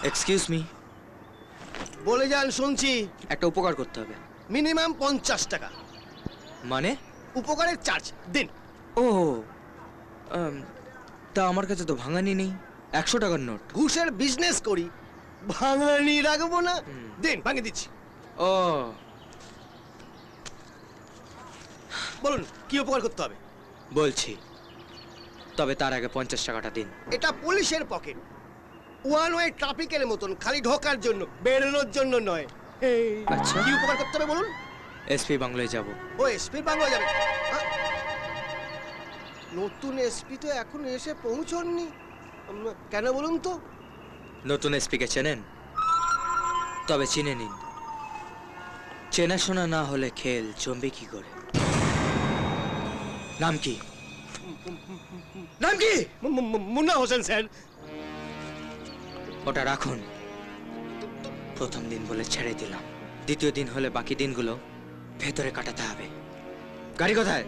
Excuse me, বলে যান শুনছি। একটা উপকার করতে হবে। মিনিমাম 50 টাকা মানে? উপকারের চার্জ দিন। ও তা আমার কাছে তো ভাঙানি নেই, 100 টাকার নোট। ঘুষের বিজনেস করি, ভাঙানি রাখবো না? দিন, ভাঙে দিচ্ছি। ও বলুন কি উপকার করতে হবে। বলছি, তবে তার আগে 50 টাকাটা দিন। এটা পুলিশের পকেট, ওয়ান ওয়ে ট্রাফিকের মতন, খালি ঢোকার জন্য, বেরোনোর জন্য নয়। আচ্ছা। কি উপকার করতে হবে বলুন। এসপি বাংলায় যাব। ও এসপি বাংলা যাবে? নতুন এসপি তো এখন এসে পৌঁছননি। কেন বলুন তো? নতুন এসপি কে চেনেন? তবে চিনে নিন, চেনাশোনা না হলে খেল জমবে কি করে। নাম কি? নাম কি? মুন্না হোসেন স্যার। ওটা রাখুন। প্রথম দিন বলে ছেড়ে দিলাম, দ্বিতীয় দিন হলে বাকি দিনগুলো ভেতরে কাটাতে হবে। গাড়ি কোথায়?